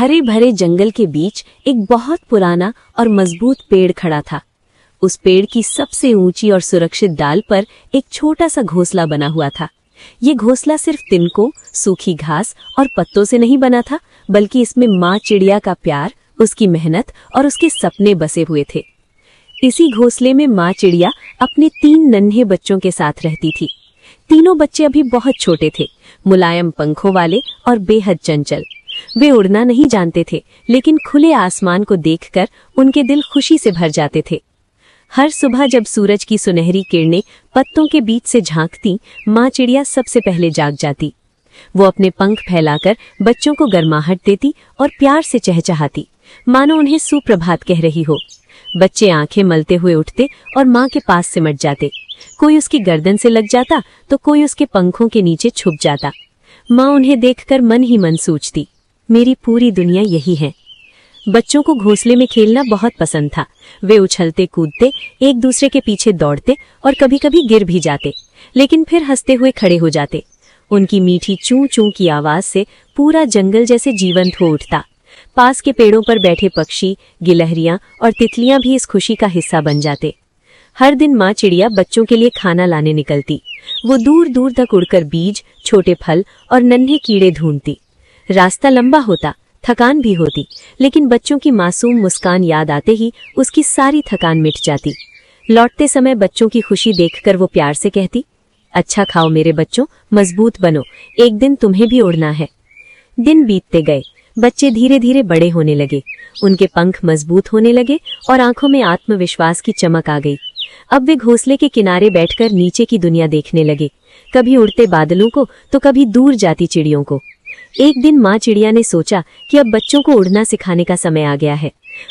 हरे भरे जंगल के बीच एक बहुत पुराना और मजबूत पेड़ खड़ा था। उस पेड़ की सबसे ऊंची और सुरक्षित डाल पर एक छोटा सा घोंसला बना हुआ था। ये घोंसला सिर्फ तिनकों, सूखी घास और पत्तों से नहीं बना था, बल्कि इसमें माँ चिड़िया का प्यार, उसकी मेहनत और उसके सपने बसे हुए थे। इसी घोंसले में माँ चिड़िया अपने 3 नन्हे बच्चों के साथ रहती थी। तीनों बच्चे अभी बहुत छोटे थे, मुलायम पंखों वाले और बेहद चंचल। वे उड़ना नहीं जानते थे, लेकिन खुले आसमान को देखकर उनके दिल खुशी से भर जाते थे। हर सुबह जब सूरज की सुनहरी किरणें पत्तों के बीच से झांकती, माँ चिड़िया सबसे पहले जाग जाती। वो अपने पंख फैलाकर बच्चों को गर्माहट देती और प्यार से चहचहाती, मानो उन्हें सुप्रभात कह रही हो। बच्चे आंखें मलते हुए उठते और माँ के पास सिमट जाते। कोई उसकी गर्दन से लग जाता तो कोई उसके पंखों के नीचे छुप जाता। माँ उन्हें देखकर मन ही मन सोचती, मेरी पूरी दुनिया यही है। बच्चों को घोंसले में खेलना बहुत पसंद था। वे उछलते कूदते, एक दूसरे के पीछे दौड़ते और कभी-कभी गिर भी जाते, लेकिन फिर हंसते हुए खड़े हो जाते। उनकी मीठी चूं चूं की आवाज से पूरा जंगल जैसे जीवंत हो उठता। पास के पेड़ों पर बैठे पक्षी, गिलहरियां और तितलियां भी इस खुशी का हिस्सा बन जाते। हर दिन माँ चिड़िया बच्चों के लिए खाना लाने निकलती। वो दूर दूर तक उड़कर बीज, छोटे फल और नन्हे कीड़े ढूंढती। रास्ता लंबा होता, थकान भी होती, लेकिन बच्चों की मासूम मुस्कान याद आते ही उसकी सारी थकान मिट जाती। लौटते समय बच्चों की खुशी देखकर वो प्यार से कहती, अच्छा खाओ मेरे बच्चों, मजबूत बनो, एक दिन तुम्हें भी उड़ना है। दिन बीतते गए, बच्चे धीरे धीरे बड़े होने लगे। उनके पंख मजबूत होने लगे और आंखों में आत्मविश्वास की चमक आ गई। अब वे घोंसले के किनारे बैठकर नीचे की दुनिया देखने लगे, कभी उड़ते बादलों को तो कभी दूर जाती चिड़ियों को। एक दिन माँ चिड़िया ने सोचा कि अब बच्चों को उड़ना सिखाने का समय आ गया है।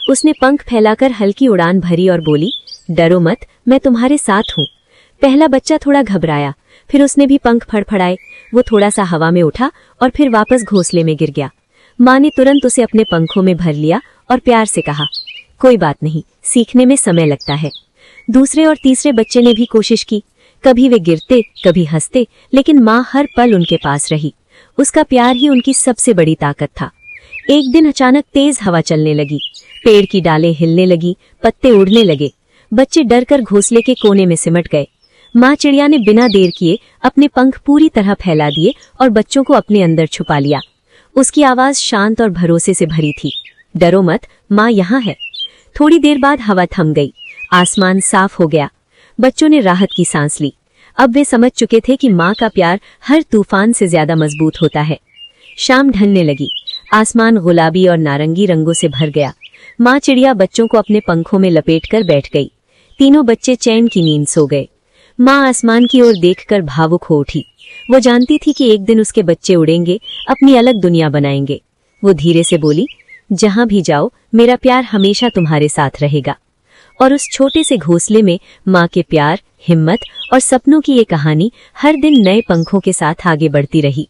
उसने पंख फैलाकर हल्की उड़ान भरी और बोली, डरो मत, मैं तुम्हारे साथ हूँ। पहला बच्चा थोड़ा घबराया, फिर उसने भी पंख फड़फड़ाए। वो थोड़ा सा हवा में उठा और फिर वापस घोंसले में गिर गया। माँ ने तुरंत उसे अपने पंखों में भर लिया और प्यार से कहा, कोई बात नहीं, सीखने में समय लगता है। दूसरे और तीसरे बच्चे ने भी कोशिश की। कभी वे गिरते, कभी हंसते, लेकिन माँ हर पल उनके पास रही। उसका प्यार ही उनकी सबसे बड़ी ताकत था। एक दिन अचानक तेज हवा चलने लगी, पेड़ की डालें हिलने लगी, पत्ते उड़ने लगे। बच्चे डरकर घोंसले के कोने में सिमट गए। माँ चिड़िया ने बिना देर किए अपने पंख पूरी तरह फैला दिए और बच्चों को अपने अंदर छुपा लिया। उसकी आवाज शांत और भरोसे से भरी थी, डरो मत, माँ यहाँ है। थोड़ी देर बाद हवा थम गई, आसमान साफ हो गया। बच्चों ने राहत की सांस ली। अब वे समझ चुके थे कि माँ का प्यार हर तूफान से ज्यादा मजबूत होता है। शाम ढलने लगी, आसमान गुलाबी और नारंगी रंगों से भर गया। माँ चिड़िया बच्चों को अपने पंखों में लपेटकर बैठ गई। तीनों बच्चे चैन की नींद सो गए। माँ आसमान की ओर देखकर भावुक हो उठी। वो जानती थी कि एक दिन उसके बच्चे उड़ेंगे, अपनी अलग दुनिया बनाएंगे। वो धीरे से बोली, जहां भी जाओ, मेरा प्यार हमेशा तुम्हारे साथ रहेगा। और उस छोटे से घोंसले में माँ के प्यार, हिम्मत और सपनों की ये कहानी हर दिन नए पंखों के साथ आगे बढ़ती रही।